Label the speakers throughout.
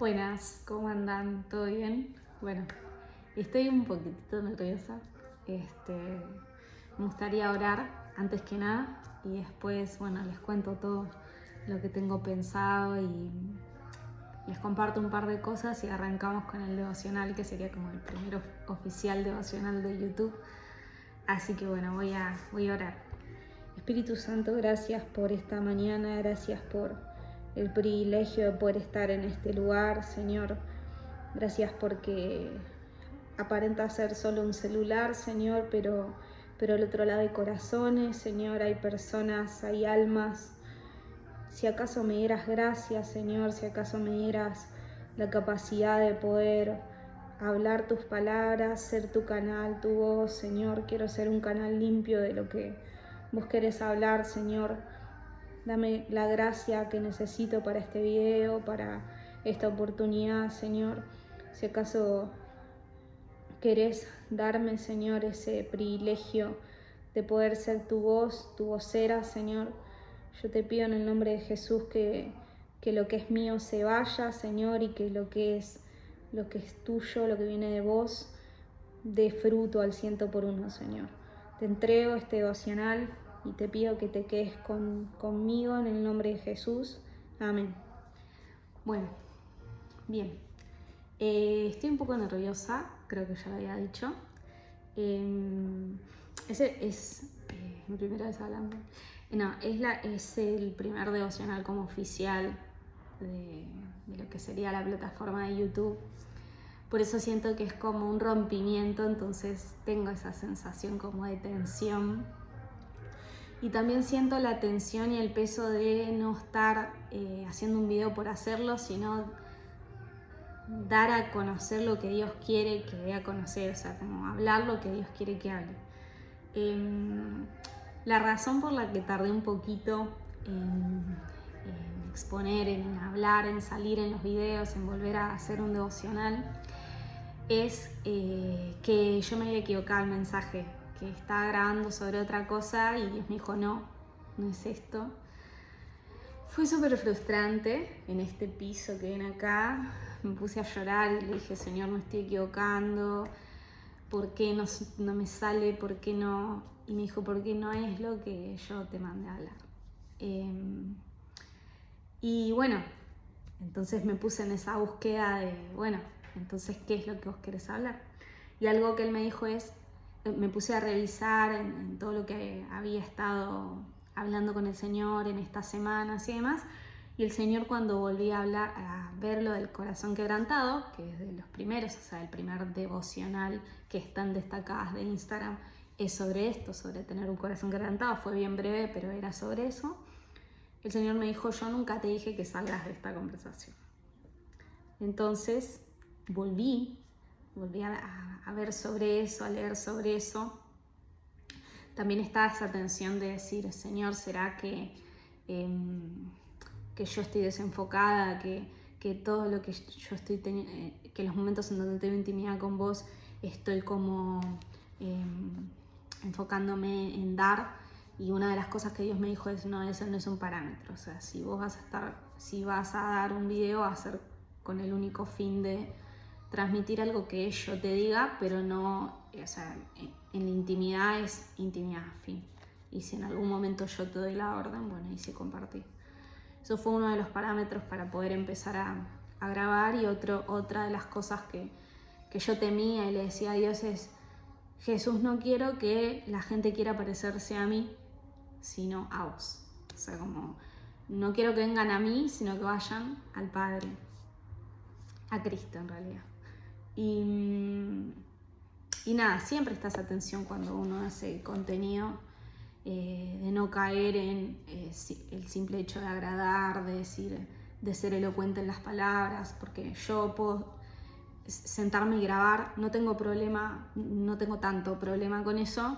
Speaker 1: Buenas, ¿cómo andan? ¿Todo bien? Bueno, estoy un poquitito nerviosa. Me gustaría orar antes que nada y después, bueno, les cuento todo lo que tengo pensado y les comparto un par de cosas y arrancamos con el devocional, que sería como el primer oficial devocional de YouTube. Así que bueno, voy a orar. Espíritu Santo, gracias por esta mañana, gracias por el privilegio de poder estar en este lugar, Señor. Gracias porque aparenta ser solo un celular, Señor, pero al otro lado hay corazones, Señor, hay personas, hay almas. Si acaso me dieras gracias, Señor, si acaso me dieras la capacidad de poder hablar tus palabras, ser tu canal, tu voz, Señor. Quiero ser un canal limpio de lo que vos querés hablar, Señor. Dame la gracia que necesito para este video, para esta oportunidad, Señor. Si acaso querés darme, Señor, ese privilegio de poder ser tu voz, tu vocera, Señor. Yo te pido en el nombre de Jesús que lo que es mío se vaya, Señor, y que lo que es tuyo, lo que viene de vos, dé fruto al 100%, Señor. Te entrego este devocional y te pido que te quedes conmigo en el nombre de Jesús. Amén. Bueno, bien. Estoy un poco nerviosa, creo que ya lo había dicho. Ese es mi primera vez hablando. No, es el primer devocional como oficial de lo que sería la plataforma de YouTube. Por eso siento que es como un rompimiento, entonces tengo esa sensación como de tensión. Y también siento la tensión y el peso de no estar haciendo un video por hacerlo, sino dar a conocer lo que Dios quiere que dé a conocer, o sea, como hablar lo que Dios quiere que hable. La razón por la que tardé un poquito en exponer, en hablar, en salir en los videos, en volver a hacer un devocional, es que yo me había equivocado el mensaje, que estaba grabando sobre otra cosa y Dios me dijo no es esto. Fue súper frustrante en este piso que ven acá. Me puse a llorar y le dije, Señor, me estoy equivocando. ¿Por qué no me sale? ¿Por qué no? Y me dijo, porque no es lo que yo te mandé a hablar. Y bueno, entonces me puse en esa búsqueda de, bueno, entonces, ¿qué es lo que vos querés hablar? Y algo que él me dijo es, me puse a revisar en todo lo que había estado hablando con el Señor en estas semanas y demás, y el Señor, cuando volví a hablar, a ver lo del corazón quebrantado, que es de los primeros, o sea, el primer devocional que están destacadas de Instagram, es sobre esto, sobre tener un corazón quebrantado. Fue bien breve, pero era sobre eso. El Señor me dijo, yo nunca te dije que salgas de esta conversación. Entonces volví a ver sobre eso, a leer sobre eso. También está esa tensión de decir, Señor, ¿será que yo estoy desenfocada? Que todo lo que yo estoy teniendo, que los momentos en donde tengo intimidad con vos, estoy como enfocándome en dar. Y una de las cosas que Dios me dijo es, no, eso no es un parámetro. O sea, si vas a dar un video, va a ser con el único fin de transmitir algo que yo te diga, pero no, o sea, en la intimidad es intimidad, fin. Y si en algún momento yo te doy la orden, bueno, ahí sí compartí. Eso fue uno de los parámetros para poder empezar a grabar. Y otra de las cosas que yo temía y le decía a Dios es, Jesús, no quiero que la gente quiera parecerse a mí, sino a vos. O sea, como no quiero que vengan a mí, sino que vayan al Padre, a Cristo en realidad. Y nada, siempre está esa tensión cuando uno hace contenido, de no caer en el simple hecho de agradar, de decir, de ser elocuente en las palabras, porque yo puedo sentarme y grabar, no tengo tanto problema con eso.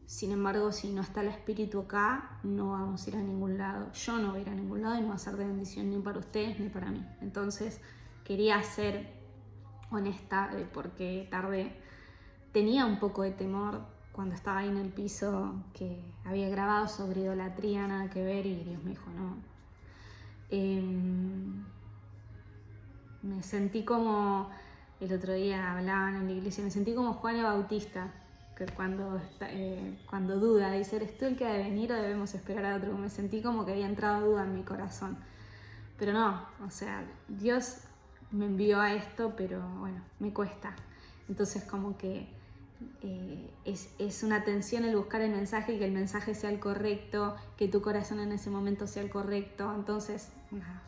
Speaker 1: Sin embargo, si no está el Espíritu acá, no vamos a ir a ningún lado. Yo no voy a ir a ningún lado y no va a ser de bendición ni para ustedes ni para mí. Entonces, quería ser honesta, porque tenía un poco de temor cuando estaba ahí en el piso, que había grabado sobre idolatría, nada que ver, y Dios me dijo no. sentí como, el otro día hablaban en la iglesia, me sentí como Juan el Bautista, que cuando duda, dice, ¿eres tú el que ha de venir o debemos esperar a otro? Me sentí como que había entrado duda en mi corazón. Pero no, o sea, Dios me envió a esto, pero bueno, me cuesta. Entonces como que es una tensión el buscar el mensaje y que el mensaje sea el correcto, que tu corazón en ese momento sea el correcto. Entonces, nada,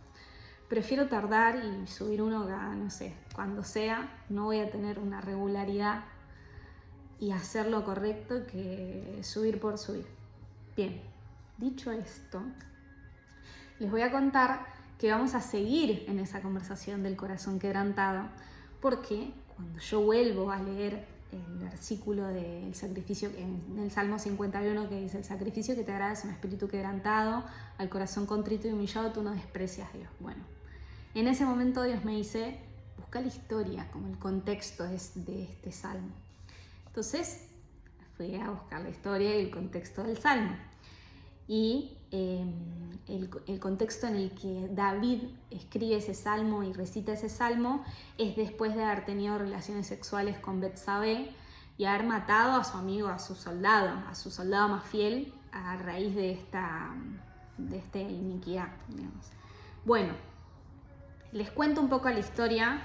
Speaker 1: prefiero tardar y subir uno cada, no sé, cuando sea. No voy a tener una regularidad y hacer lo correcto que subir por subir. Bien, dicho esto, les voy a contar que vamos a seguir en esa conversación del corazón quebrantado, porque cuando yo vuelvo a leer el versículo del sacrificio, en el Salmo 51, que dice: el sacrificio que te agrada es un espíritu quebrantado, al corazón contrito y humillado tú no desprecias, Dios. Bueno, en ese momento Dios me dice: busca la historia, como el contexto de este Salmo. Entonces fui a buscar la historia y el contexto del Salmo. Y el contexto en el que David escribe ese salmo y recita ese salmo es después de haber tenido relaciones sexuales con Betsabé y haber matado a su amigo, a su soldado más fiel, a raíz de esta iniquidad, digamos. Bueno, les cuento un poco la historia,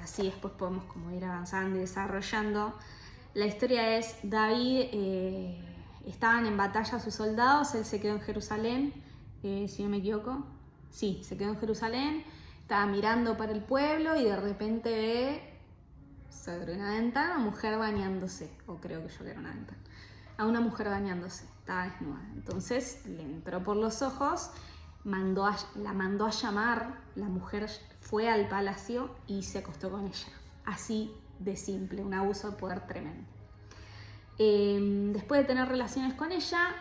Speaker 1: así después podemos como ir avanzando y desarrollando. La historia es: David... estaban en batalla sus soldados, él se quedó en Jerusalén, si no me equivoco. Sí, se quedó en Jerusalén, estaba mirando para el pueblo y de repente ve sobre una ventana a una mujer bañándose, o creo que yo que era una ventana, a una mujer bañándose, estaba desnuda. Entonces le entró por los ojos, la mandó a llamar, la mujer fue al palacio y se acostó con ella. Así de simple, un abuso de poder tremendo. Después de tener relaciones con ella,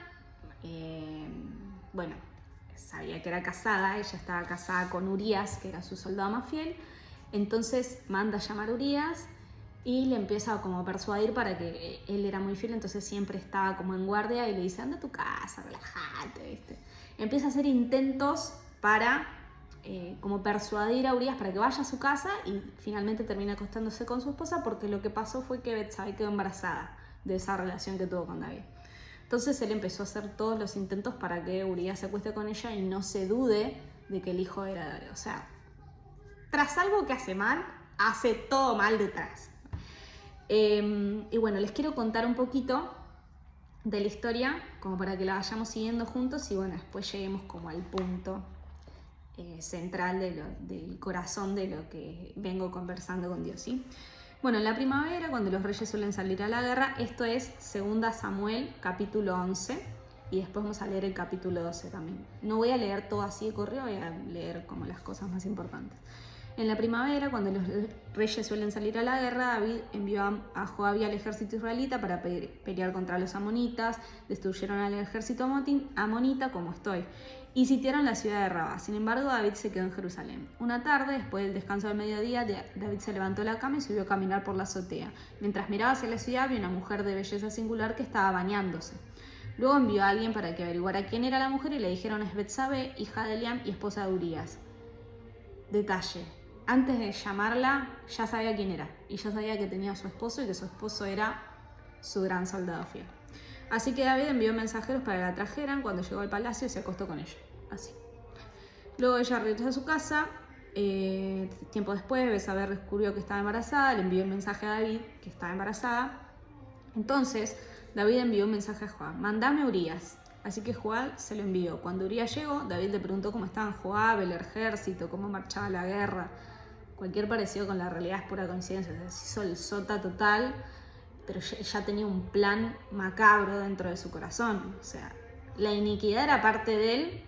Speaker 1: bueno, sabía que era casada, ella estaba casada con Urías, que era su soldado más fiel. Entonces manda a llamar a Urías y le empieza como a persuadir para que él era muy fiel, entonces siempre estaba como en guardia y le dice: anda a tu casa, relájate, ¿viste? Empieza a hacer intentos para como persuadir a Urías para que vaya a su casa y finalmente termina acostándose con su esposa, porque lo que pasó fue que Betsabé quedó embarazada de esa relación que tuvo con David. Entonces él empezó a hacer todos los intentos para que Urías se acueste con ella y no se dude de que el hijo era de David. O sea, tras algo que hace mal, hace todo mal detrás. Y bueno, les quiero contar un poquito de la historia, como para que la vayamos siguiendo juntos y bueno, después lleguemos como al punto central del corazón de lo que vengo conversando con Dios, ¿sí? Bueno, en la primavera, cuando los reyes suelen salir a la guerra, esto es 2 Samuel, capítulo 11, y después vamos a leer el capítulo 12 también. No voy a leer todo así de corrido, voy a leer como las cosas más importantes. En la primavera, cuando los reyes suelen salir a la guerra, David envió a Joab y al ejército israelita para pelear contra los amonitas, destruyeron al ejército amonita como estoy, y sitiaron la ciudad de Rabá. Sin embargo, David se quedó en Jerusalén. Una tarde, después del descanso del mediodía, David se levantó de la cama y subió a caminar por la azotea. Mientras miraba hacia la ciudad, vio una mujer de belleza singular que estaba bañándose. Luego envió a alguien para que averiguara quién era la mujer y le dijeron: es Betsabé, hija de Eliam y esposa de Urías. Detalle: antes de llamarla ya sabía quién era y ya sabía que tenía a su esposo y que su esposo era su gran soldado fiel. Así que David envió mensajeros para que la trajeran. Cuando llegó al palacio se acostó con ella, así. Luego ella regresó a su casa. Tiempo después Betsabé descubrió que estaba embarazada, le envió un mensaje a David que estaba embarazada. Entonces David envió un mensaje a Joab: mandame a Urías. Así que Joab se lo envió. Cuando Urías llegó, David le preguntó cómo estaban Joab, el ejército, cómo marchaba la guerra. Cualquier parecido con la realidad es pura coincidencia. Se hizo el sota total, pero ya tenía un plan macabro dentro de su corazón. O sea, la iniquidad era parte de él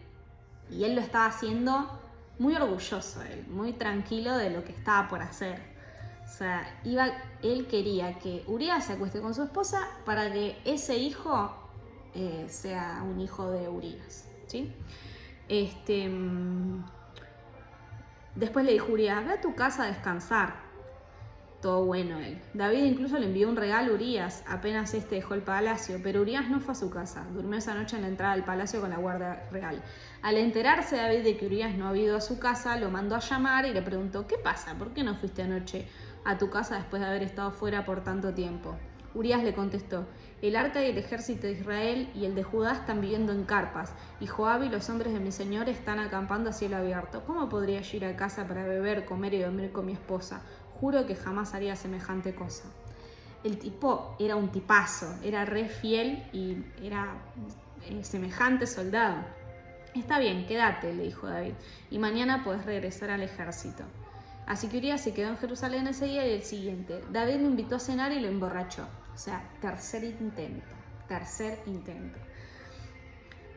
Speaker 1: y él lo estaba haciendo muy orgulloso de él, muy tranquilo de lo que estaba por hacer. O sea, él quería que Urías se acueste con su esposa para que ese hijo sea un hijo de Urías, ¿sí? Después le dijo Urías: ve a tu casa a descansar. todo bueno él. David incluso le envió un regalo a Urías, apenas este dejó el palacio, pero Urías no fue a su casa, durmió esa noche en la entrada del palacio con la guardia real. Al enterarse David de que Urías no había ido a su casa, lo mandó a llamar y le preguntó: ¿qué pasa? ¿Por qué no fuiste anoche a tu casa después de haber estado fuera por tanto tiempo? Urías le contestó: el arca y el ejército de Israel y el de Judá están viviendo en carpas, y Joab y los hombres de mi señor están acampando a cielo abierto. ¿Cómo podría yo ir a casa para beber, comer y dormir con mi esposa? Juro que jamás haría semejante cosa. El tipo era un tipazo, era re fiel y era semejante soldado. Está bien, quédate, le dijo David, y mañana podés regresar al ejército. Así que Urías se quedó en Jerusalén ese día y el siguiente. David lo invitó a cenar y lo emborrachó. O sea, tercer intento.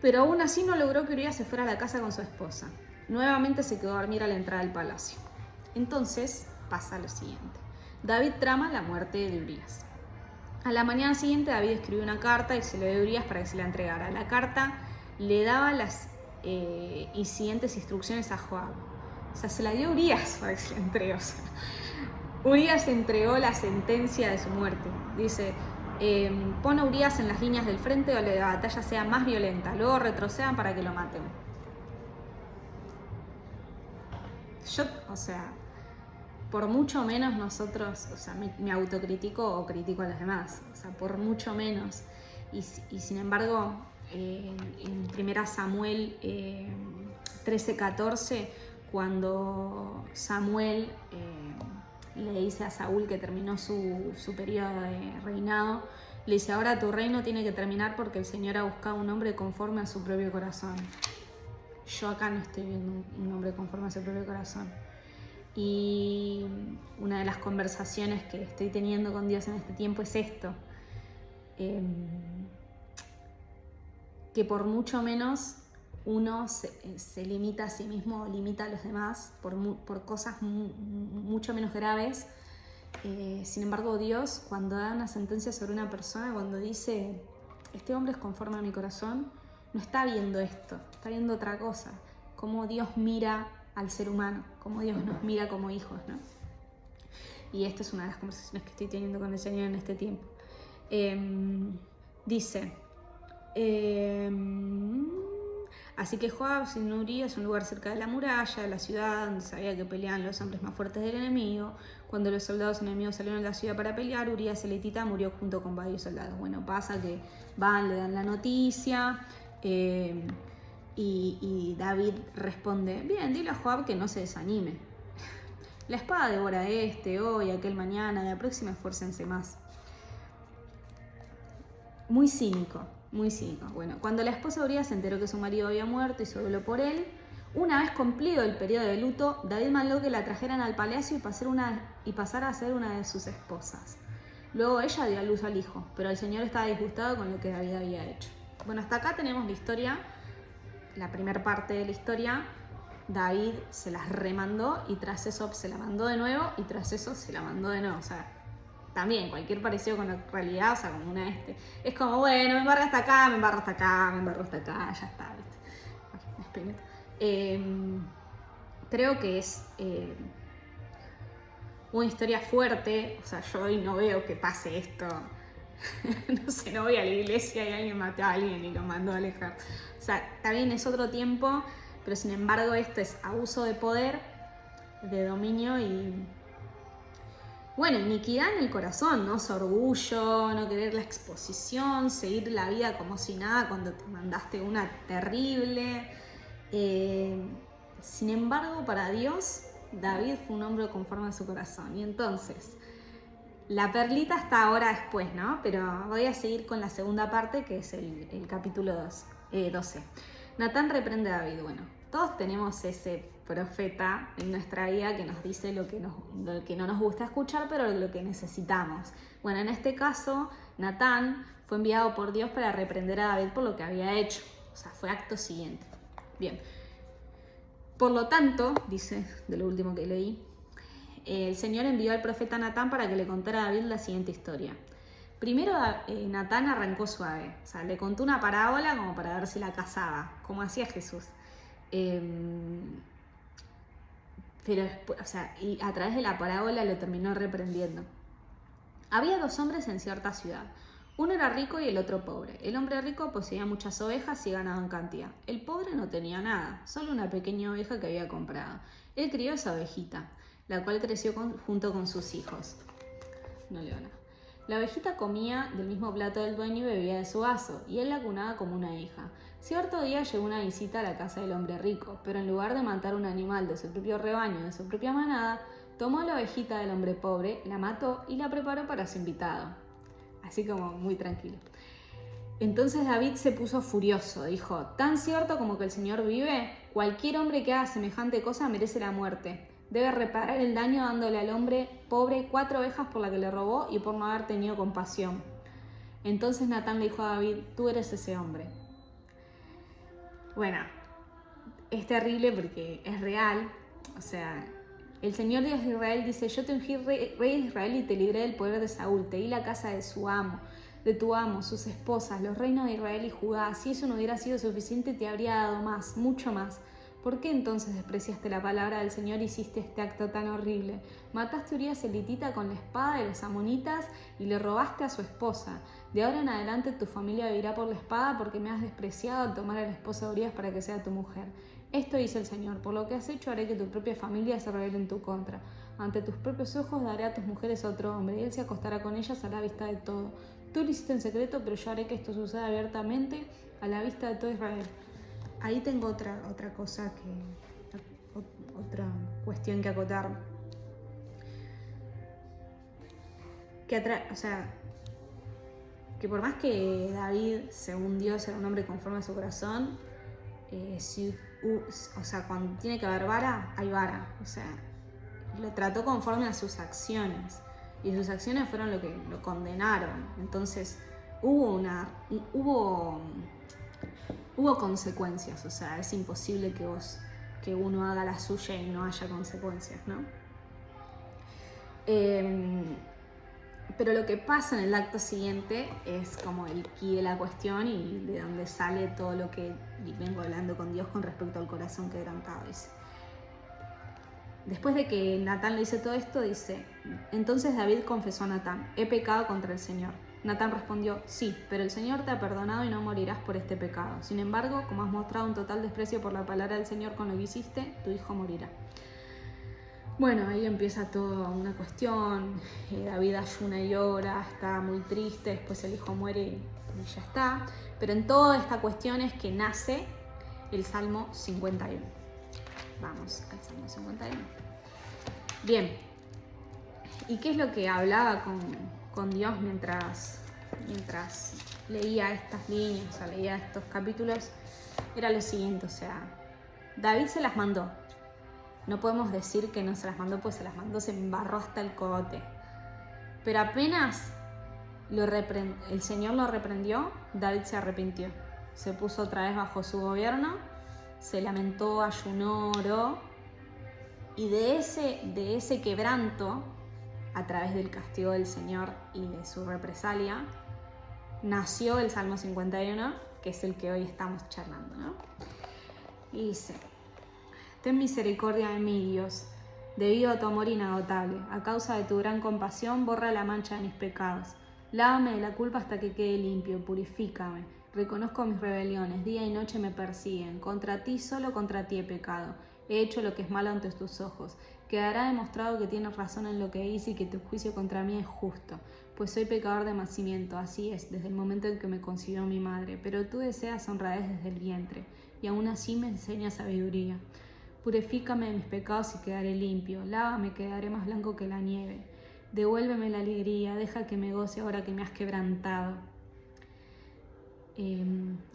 Speaker 1: Pero aún así no logró que Urías se fuera a la casa con su esposa. Nuevamente se quedó a dormir a la entrada del palacio. Entonces pasa lo siguiente. David trama la muerte de Urías. A la mañana siguiente David escribió una carta y se le dio a Urías para que se la entregara. La carta le daba las siguientes instrucciones a Joab. O sea, se la dio a Urías para que se la entregue. O sea, Urías entregó la sentencia de su muerte. Dice: pon a Urías en las líneas del frente donde la batalla sea más violenta. Luego retrocedan para que lo maten. Yo, o sea, por mucho menos nosotros, o sea, me autocritico o critico a los demás. O sea, por mucho menos. Y sin embargo, en 1 Samuel 13:14, cuando Samuel le dice a Saúl que terminó su periodo de reinado, le dice: ahora tu reino tiene que terminar porque el Señor ha buscado un hombre conforme a su propio corazón. Yo acá no estoy viendo un hombre conforme a su propio corazón. Y una de las conversaciones que estoy teniendo con Dios en este tiempo es esto: que por mucho menos uno se limita a sí mismo o limita a los demás por cosas mucho menos graves. Sin embargo, Dios, cuando da una sentencia sobre una persona, cuando dice: este hombre es conforme a mi corazón, no está viendo esto, está viendo otra cosa. Cómo Dios mira al ser humano, cómo Dios nos mira como hijos, ¿no? Y esta es una de las conversaciones que estoy teniendo con el Señor en este tiempo. Dice: así que Joab sin Urías, un lugar cerca de la muralla de la ciudad, donde sabía que peleaban los hombres más fuertes del enemigo. Cuando los soldados enemigos salieron de la ciudad para pelear, Urías el hitita murió junto con varios soldados. Bueno, pasa que van, le dan la noticia, y David responde: bien, dile a Joab que no se desanime. La espada devora hoy, aquel mañana, la próxima esfuércense más. Muy cínico. Bueno, cuando la esposa de Urías se enteró que su marido había muerto y se dueló por él, una vez cumplido el periodo de luto, David mandó que la trajeran al palacio y pasara a ser una de sus esposas. Luego ella dio a luz al hijo, pero el Señor estaba disgustado con lo que David había hecho. Bueno, hasta acá tenemos la historia, la primera parte de la historia. David se las remandó y tras eso se la mandó de nuevo y tras eso se la mandó de nuevo. O sea, también cualquier parecido con la realidad, o sea, como una es como, bueno, me embarro hasta acá, me embarro hasta acá, ya está, ¿viste? Creo que es una historia fuerte. O sea, yo hoy no veo que pase esto. No sé, no voy a la iglesia y alguien mató a alguien y lo mandó a alejar. O sea, también es otro tiempo, pero sin embargo esto es abuso de poder, de dominio y, bueno, iniquidad en el corazón, ¿no? Su orgullo, no querer la exposición, seguir la vida como si nada cuando te mandaste una terrible. Sin embargo, para Dios, David fue un hombre conforme a su corazón. Y entonces, la perlita está ahora después, ¿no? Pero voy a seguir con la segunda parte, que es el capítulo 12. Natán reprende a David. Bueno, todos tenemos ese profeta en nuestra vida que nos dice lo que no nos gusta escuchar, pero lo que necesitamos. Bueno, en este caso, Natán fue enviado por Dios para reprender a David por lo que había hecho. O sea, fue acto siguiente. Bien. Por lo tanto, dice, de lo último que leí, el Señor envió al profeta Natán para que le contara a David la siguiente historia. Primero, Natán arrancó suave. O sea, le contó una parábola como para ver si la casaba, como hacía Jesús. pero después, o sea, y a través de la parábola lo terminó reprendiendo. Había 2 hombres en cierta ciudad. Uno era rico y el otro pobre. El hombre rico poseía muchas ovejas y ganado en cantidad. El pobre no tenía nada, solo una pequeña oveja que había comprado. Él crió esa ovejita, la cual creció junto con sus hijos. No leo nada. La ovejita comía del mismo plato del dueño y bebía de su vaso, y él la cunaba como una hija. Cierto día llegó una visita a la casa del hombre rico, pero en lugar de matar un animal de su propio rebaño, de su propia manada, tomó la ovejita del hombre pobre, la mató y la preparó para su invitado. Así como muy tranquilo. Entonces David se puso furioso, dijo: tan cierto como que el Señor vive, cualquier hombre que haga semejante cosa merece la muerte. Debe reparar el daño dándole al hombre pobre 4 ovejas por la que le robó y por no haber tenido compasión. Entonces Natán le dijo a David: tú eres ese hombre. Bueno, es terrible porque es real. O sea, el Señor Dios de Israel dice: yo te ungí rey de Israel y te libré del poder de Saúl. Te di la casa de su amo, de tu amo, sus esposas, los reinos de Israel y Judá. Si eso no hubiera sido suficiente, te habría dado más, mucho más. ¿Por qué entonces despreciaste la palabra del Señor y hiciste este acto tan horrible? Mataste a Urías elitita con la espada de los amonitas y le robaste a su esposa. De ahora en adelante tu familia vivirá por la espada porque me has despreciado al tomar a la esposa de Urías para que sea tu mujer. Esto dice el Señor: por lo que has hecho haré que tu propia familia se rebele en tu contra. Ante tus propios ojos daré a tus mujeres a otro hombre y él se acostará con ellas a la vista de todo. Tú lo hiciste en secreto, pero yo haré que esto suceda abiertamente a la vista de todo Israel. Ahí tengo otra cosa otra cuestión que acotar. O sea, que por más que David, según Dios, era un hombre conforme a su corazón, o sea, cuando tiene que haber vara, hay vara. O sea, lo trató conforme a sus acciones. Y sus acciones fueron lo que lo condenaron. Entonces, hubo consecuencias. O sea, es imposible que uno haga la suya y no haya consecuencias, ¿no? Pero lo que pasa en el acto siguiente es como el quid de la cuestión y de donde sale todo lo que vengo hablando con Dios con respecto al corazón quebrantado. Dice: después de que Natán le dice todo esto, dice: entonces David confesó a Natán: he pecado contra el Señor. Natán respondió: sí, pero el Señor te ha perdonado y no morirás por este pecado. Sin embargo, como has mostrado un total desprecio por la palabra del Señor con lo que hiciste, tu hijo morirá. Bueno, ahí empieza toda una cuestión. David ayuna y ora, está muy triste, después el hijo muere y ya está. Pero en toda esta cuestión es que nace el Salmo 51. Vamos al Salmo 51. Bien, ¿y qué es lo que hablaba con Dios mientras leía estas líneas, o sea, leía estos capítulos? Era lo siguiente, o sea, David se las mandó. No podemos decir que no se las mandó, pues se las mandó, se embarró hasta el cogote. Pero apenas el Señor lo reprendió, David se arrepintió. Se puso otra vez bajo su gobierno, se lamentó, ayunó, oró. Y de ese quebranto, a través del castigo del Señor y de su represalia, nació el Salmo 51, que es el que hoy estamos charlando, ¿no? Y dice: ten misericordia de mí, Dios, debido a tu amor inagotable. A causa de tu gran compasión, borra la mancha de mis pecados. Lávame de la culpa hasta que quede limpio, purifícame. Reconozco mis rebeliones, día y noche me persiguen. Contra ti, solo contra ti he pecado. He hecho lo que es malo ante tus ojos. Quedará demostrado que tienes razón en lo que hice y que tu juicio contra mí es justo. Pues soy pecador de nacimiento, así es, desde el momento en que me concibió mi madre. Pero tú deseas honradez desde el vientre, y aún así me enseñas sabiduría. Purifícame de mis pecados y quedaré limpio. Lávame, quedaré más blanco que la nieve. Devuélveme la alegría, deja que me goce ahora que me has quebrantado.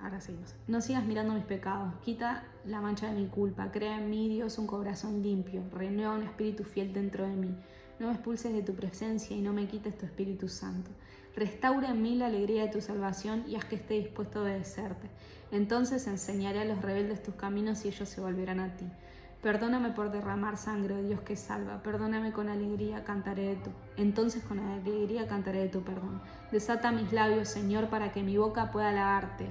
Speaker 1: Ahora seguimos. No sigas mirando mis pecados, quita la mancha de mi culpa. Crea en mí, Dios, un corazón limpio. Renueva un espíritu fiel dentro de mí. No me expulses de tu presencia y no me quites tu Espíritu Santo. Restaura en mí la alegría de tu salvación y haz que esté dispuesto a obedecerte. Entonces enseñaré a los rebeldes tus caminos y ellos se volverán a ti. Perdóname por derramar sangre, oh Dios que salva. Perdóname, con alegría cantaré de tu. Entonces con alegría cantaré de tu perdón. Desata mis labios, Señor, para que mi boca pueda alabarte.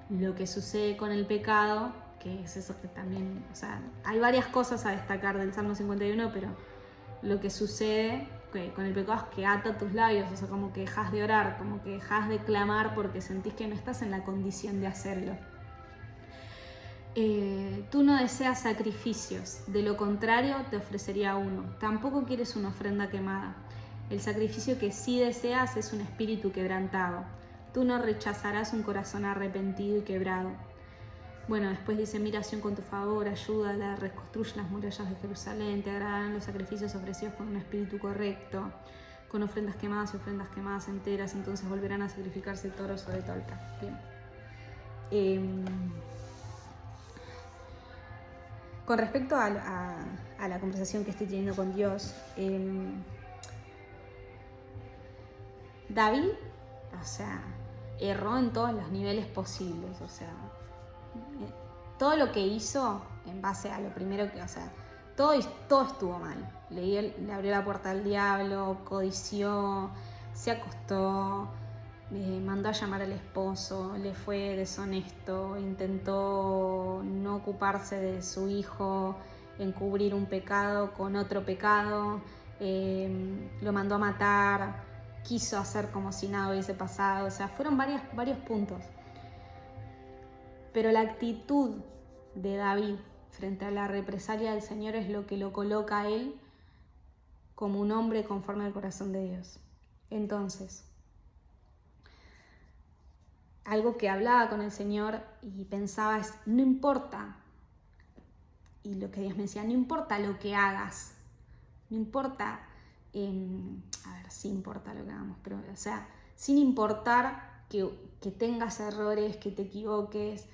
Speaker 1: Lo que sucede con el pecado que es eso que también, o sea, hay varias cosas a destacar del Salmo 51, pero lo que sucede con el pecado es que ata tus labios, o sea, como que dejas de orar, como que dejas de clamar porque sentís que no estás en la condición de hacerlo. Tú no deseas sacrificios, de lo contrario te ofrecería uno. Tampoco quieres una ofrenda quemada. El sacrificio que sí deseas es un espíritu quebrantado. Tú no rechazarás un corazón arrepentido y quebrado. Bueno, después dice, miración con tu favor, ayúdala, reconstruye las murallas de Jerusalén, te agradarán los sacrificios ofrecidos con un espíritu correcto, con ofrendas quemadas y ofrendas quemadas enteras, entonces volverán a sacrificarse toros o de tolca. Bien. Con respecto a la conversación que estoy teniendo con Dios, David, o sea, erró en todos los niveles posibles, o sea, todo lo que hizo en base a lo primero que, o sea, todo estuvo mal. Le abrió la puerta al diablo, codició, se acostó, mandó a llamar al esposo, le fue deshonesto, intentó no ocuparse de su hijo, encubrir un pecado con otro pecado, lo mandó a matar, quiso hacer como si nada hubiese pasado, o sea, fueron varios puntos. Pero la actitud de David frente a la represalia del Señor es lo que lo coloca a él como un hombre conforme al corazón de Dios. Entonces, algo que hablaba con el Señor y pensaba es, no importa, y lo que Dios me decía, no importa lo que hagas, no importa, sí importa lo que hagamos, pero, o sea, sin importar que tengas errores, que te equivoques,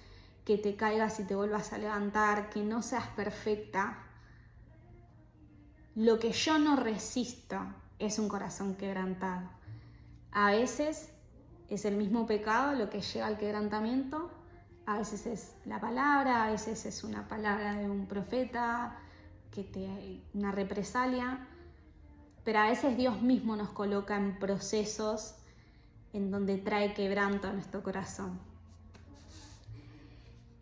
Speaker 1: que te caigas y te vuelvas a levantar, que no seas perfecta, lo que yo no resisto es un corazón quebrantado. A veces es el mismo pecado lo que lleva al quebrantamiento, a veces es la palabra, a veces es una palabra de un profeta, una represalia, pero a veces Dios mismo nos coloca en procesos en donde trae quebranto a nuestro corazón.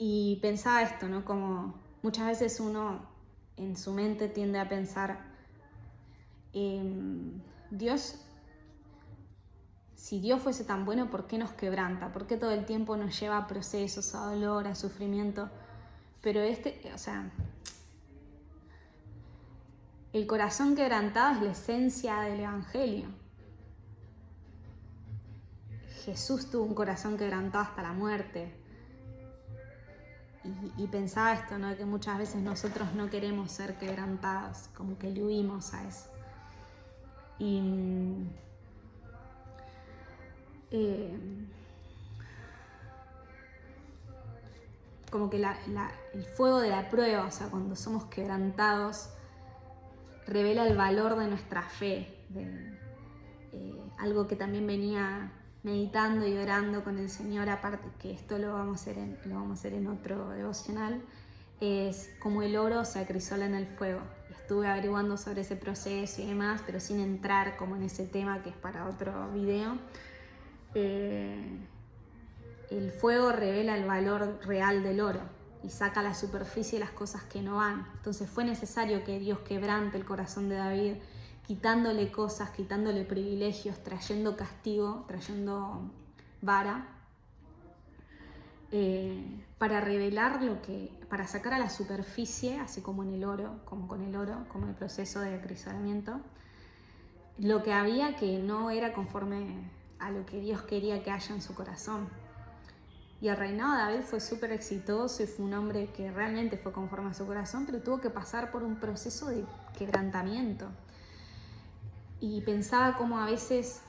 Speaker 1: Y pensaba esto, ¿no? Como muchas veces uno en su mente tiende a pensar, Dios, si Dios fuese tan bueno, ¿por qué nos quebranta? ¿Por qué todo el tiempo nos lleva a procesos, a dolor, a sufrimiento? Pero o sea, el corazón quebrantado es la esencia del Evangelio. Jesús tuvo un corazón quebrantado hasta la muerte. Y pensaba esto, ¿no? Que muchas veces nosotros no queremos ser quebrantados, como que le huimos a eso. Como que el fuego de la prueba, o sea, cuando somos quebrantados, revela el valor de nuestra fe, algo que también venía meditando y orando con el Señor, aparte que esto lo vamos a hacer en otro devocional, es como el oro se acrisola en el fuego. Estuve averiguando sobre ese proceso y demás, pero sin entrar como en ese tema que es para otro video. El fuego revela el valor real del oro y saca a la superficie las cosas que no van. Entonces fue necesario que Dios quebrante el corazón de David, quitándole cosas, quitándole privilegios, trayendo castigo, trayendo vara, para revelar para sacar a la superficie, así como en el oro, como con el oro, como el proceso de acrisolamiento, lo que había que no era conforme a lo que Dios quería que haya en su corazón. Y el reinado de David fue súper exitoso y fue un hombre que realmente fue conforme a su corazón, pero tuvo que pasar por un proceso de quebrantamiento. Y pensaba cómo a veces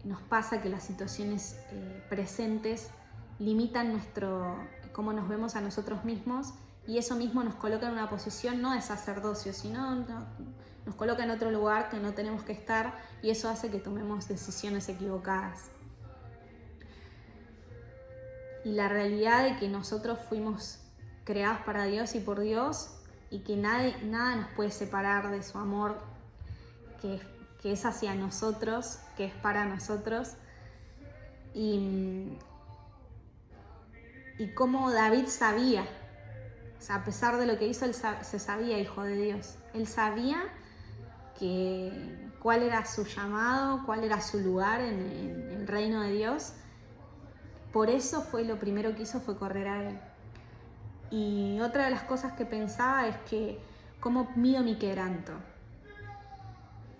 Speaker 1: nos pasa que las situaciones presentes limitan cómo nos vemos a nosotros mismos, y eso mismo nos coloca en una posición no de sacerdocio, sino nos coloca en otro lugar que no tenemos que estar, y eso hace que tomemos decisiones equivocadas. Y la realidad de que nosotros fuimos creados para Dios y por Dios, y que nada nos puede separar de su amor, que es hacia nosotros, que es para nosotros. Y cómo David sabía O sea, a pesar de lo que hizo, él se sabía hijo de Dios. Él sabía cuál era su llamado, cuál era su lugar en el reino de Dios. Por eso fue lo primero que hizo fue correr a él. Y otra de las cosas que pensaba es que cómo mido mi quebranto.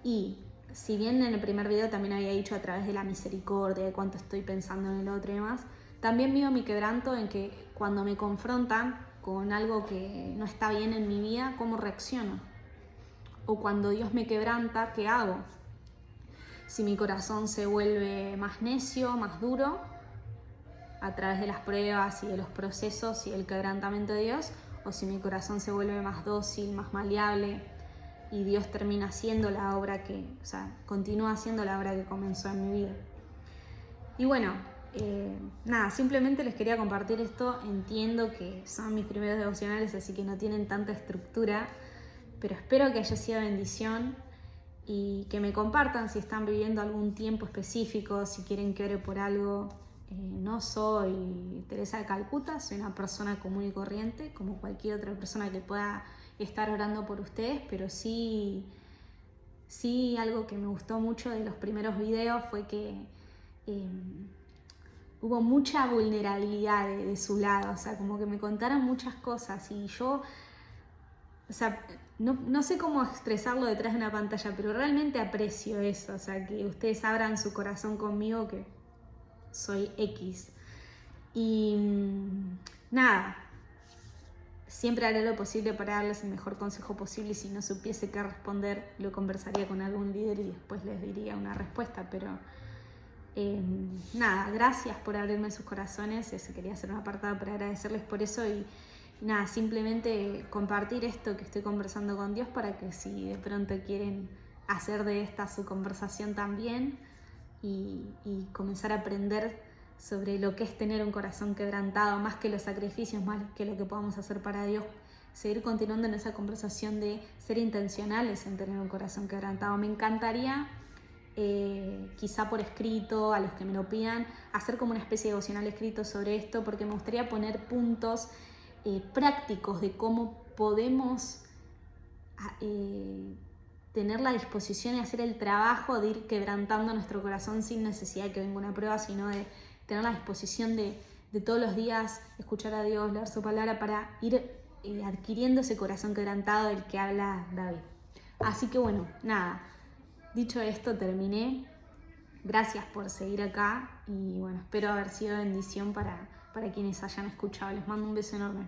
Speaker 1: Y si bien en el primer video también había dicho a través de la misericordia, de cuánto estoy pensando en el otro y demás, también mido mi quebranto en que cuando me confrontan con algo que no está bien en mi vida, ¿cómo reacciono? O cuando Dios me quebranta, ¿qué hago? Si mi corazón se vuelve más necio, más duro, a través de las pruebas y de los procesos y el quebrantamiento de Dios, o si mi corazón se vuelve más dócil, más maleable, y Dios termina haciendo la obra continúa haciendo la obra que comenzó en mi vida. Y bueno, nada, simplemente les quería compartir esto. Entiendo que son mis primeros devocionales, así que no tienen tanta estructura, pero espero que haya sido bendición y que me compartan si están viviendo algún tiempo específico, si quieren que ore por algo. No soy Teresa de Calcuta, soy una persona común y corriente, como cualquier otra persona que pueda estar orando por ustedes, pero sí algo que me gustó mucho de los primeros videos fue que hubo mucha vulnerabilidad de su lado, o sea, como que me contaron muchas cosas y yo, o sea, no sé cómo expresarlo detrás de una pantalla, pero realmente aprecio eso, o sea, que ustedes abran su corazón conmigo, que soy X. Y nada, siempre haré lo posible para darles el mejor consejo posible y si no supiese qué responder, lo conversaría con algún líder y después les diría una respuesta, pero nada, gracias por abrirme sus corazones. Quería hacer un apartado para agradecerles por eso y nada, simplemente compartir esto que estoy conversando con Dios para que si de pronto quieren hacer de esta su conversación también y comenzar a aprender sobre lo que es tener un corazón quebrantado, más que los sacrificios, más que lo que podamos hacer para Dios, seguir continuando en esa conversación de ser intencionales en tener un corazón quebrantado. Me encantaría, quizá por escrito, a los que me lo pidan, hacer como una especie de devocional escrito sobre esto, porque me gustaría poner puntos prácticos de cómo podemos tener la disposición y hacer el trabajo de ir quebrantando nuestro corazón sin necesidad de que venga una prueba, sino de tener la disposición de todos los días escuchar a Dios, leer su palabra para ir adquiriendo ese corazón quebrantado del que habla David. Así que bueno, nada, dicho esto terminé. Gracias por seguir acá y bueno, espero haber sido bendición para quienes hayan escuchado. Les mando un beso enorme.